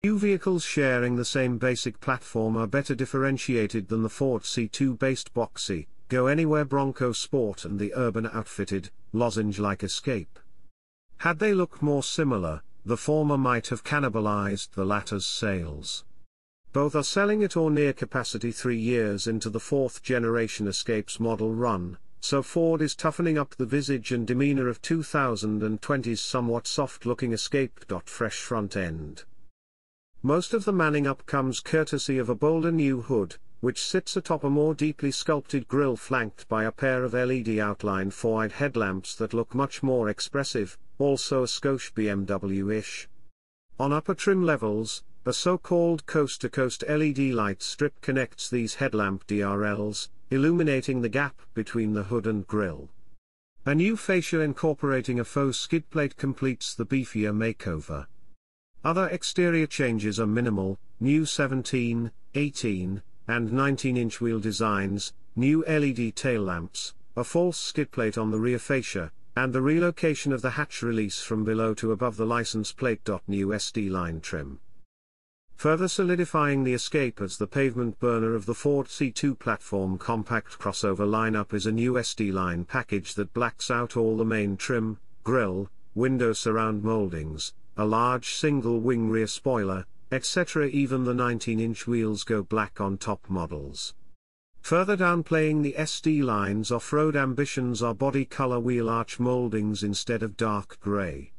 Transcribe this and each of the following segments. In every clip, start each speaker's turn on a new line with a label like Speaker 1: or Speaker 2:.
Speaker 1: New vehicles sharing the same basic platform are better differentiated than the Ford C2-based boxy, go-anywhere Bronco Sport and the urban outfitted, lozenge-like Escape. Had they looked more similar, the former might have cannibalized the latter's sales. Both are selling at or near capacity 3 years into the 4th generation Escape's model run, so Ford is toughening up the visage and demeanor of 2020's somewhat soft-looking Escape. Fresh front end. Most of the manning up comes courtesy of a bolder new hood, which sits atop a more deeply sculpted grille flanked by a pair of LED outline forward headlamps that look much more expressive, also a skosh BMW-ish. On upper trim levels, a so-called coast-to-coast LED light strip connects these headlamp DRLs, illuminating the gap between the hood and grille. A new fascia incorporating a faux skid plate completes the beefier makeover. Other exterior changes are minimal: new 17, 18, and 19-inch wheel designs, new LED tail lamps, a false skid plate on the rear fascia, and the relocation of the hatch release from below to above the license plate. New SD line trim. Further solidifying the Escape as the pavement burner of the Ford C2 platform compact crossover lineup is a new SD line package that blacks out all the main trim, grille, window surround moldings, a large single wing rear spoiler, etc. Even the 19-inch wheels go black on top models. Further downplaying the SD line's off-road ambitions are body color wheel arch moldings instead of dark gray.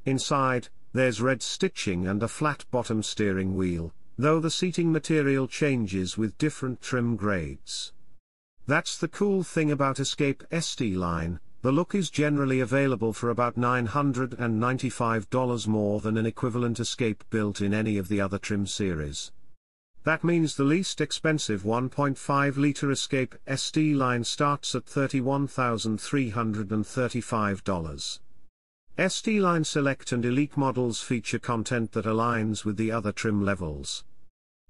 Speaker 1: Inside, there's red stitching and a flat bottom steering wheel, though the seating material changes with different trim grades. That's the cool thing about Escape SD line. The look is generally available for about $995 more than an equivalent Escape built in any of the other trim series. That means the least expensive 1.5-liter Escape SD line starts at $31,335. SD line Select and Elite models feature content that aligns with the other trim levels.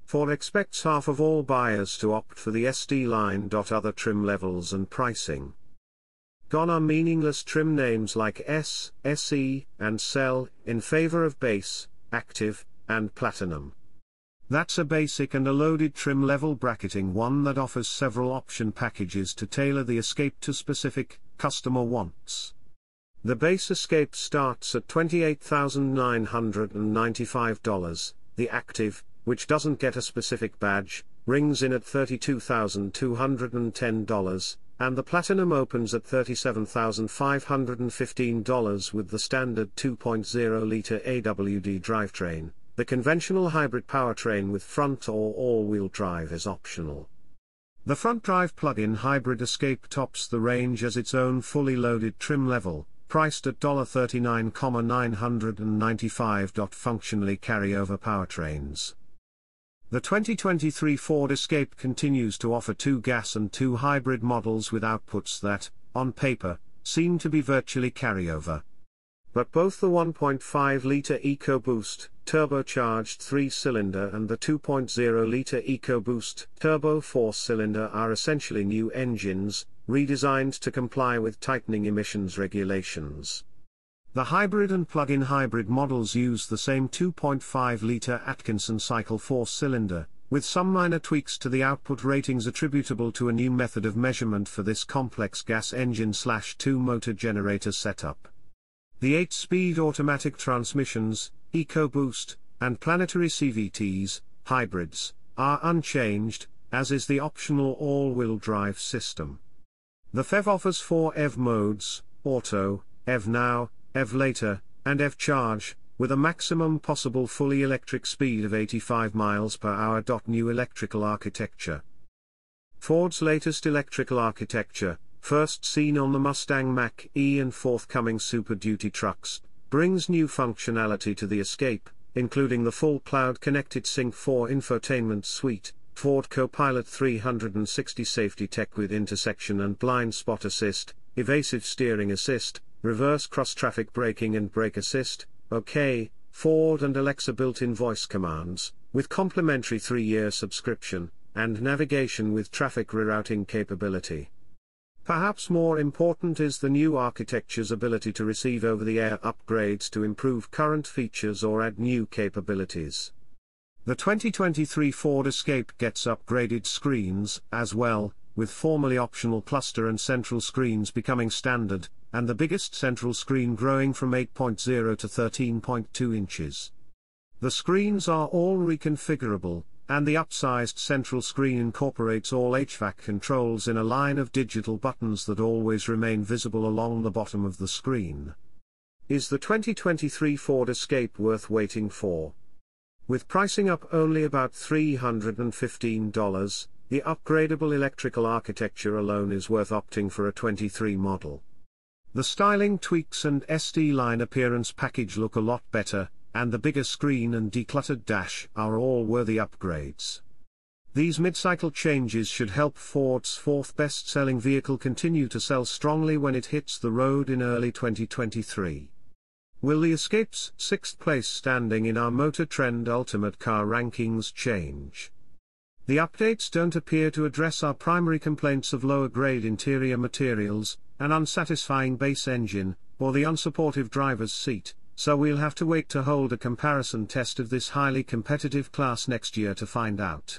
Speaker 1: Ford expects half of all buyers to opt for the SD line. Other trim levels and pricing. Gone are meaningless trim names like S, SE, and Cell, in favor of Base, Active, and Platinum. That's a basic and a loaded trim level bracketing, one that offers several option packages to tailor the Escape to specific customer wants. The base Escape starts at $28,995, the Active, which doesn't get a specific badge, rings in at $32,210, and the Platinum opens at $37,515 with the standard 2.0-liter AWD drivetrain. The conventional hybrid powertrain with front or all-wheel drive is optional. The front-drive plug-in hybrid Escape tops the range as its own fully loaded trim level, priced at $39,995. Functionally carryover powertrains. The 2023 Ford Escape continues to offer 2 gas and 2 hybrid models with outputs that, on paper, seem to be virtually carryover. But both the 1.5-liter EcoBoost, turbocharged 3-cylinder and the 2.0-liter EcoBoost, turbo 4-cylinder are essentially new engines, redesigned to comply with tightening emissions regulations. The hybrid and plug-in hybrid models use the same 2.5-liter Atkinson cycle 4-cylinder, with some minor tweaks to the output ratings attributable to a new method of measurement for this complex gas engine/2-motor generator setup. The 8-speed automatic transmissions, EcoBoost, and planetary CVTs, hybrids, are unchanged, as is the optional all-wheel drive system. The FEV offers 4 EV modes: Auto, EV Now, EV Later, and EV Charge, with a maximum possible fully electric speed of 85 miles per hour. New electrical architecture. Ford's latest electrical architecture, first seen on the Mustang Mach-E and forthcoming Super Duty trucks, brings new functionality to the Escape, including the full cloud-connected Sync 4 infotainment suite, Ford Co-Pilot 360 safety tech with intersection and blind spot assist, evasive steering assist, reverse cross-traffic braking and brake assist, OK, Ford and Alexa built-in voice commands, with complimentary 3-year subscription, and navigation with traffic rerouting capability. Perhaps more important is the new architecture's ability to receive over-the-air upgrades to improve current features or add new capabilities. The 2023 Ford Escape gets upgraded screens, as well, with formerly optional cluster and central screens becoming standard, and the biggest central screen growing from 8.0 to 13.2 inches. The screens are all reconfigurable, and the upsized central screen incorporates all HVAC controls in a line of digital buttons that always remain visible along the bottom of the screen. Is the 2023 Ford Escape worth waiting for? With pricing up only about $315, the upgradable electrical architecture alone is worth opting for a 23 model. The styling tweaks and SD line appearance package look a lot better, and the bigger screen and decluttered dash are all worthy upgrades. These mid-cycle changes should help Ford's fourth best-selling vehicle continue to sell strongly when it hits the road in early 2023. Will the Escape's sixth place standing in our Motor Trend Ultimate Car rankings change? The updates don't appear to address our primary complaints of lower-grade interior materials, an unsatisfying base engine, or the unsupportive driver's seat, so we'll have to wait to hold a comparison test of this highly competitive class next year to find out.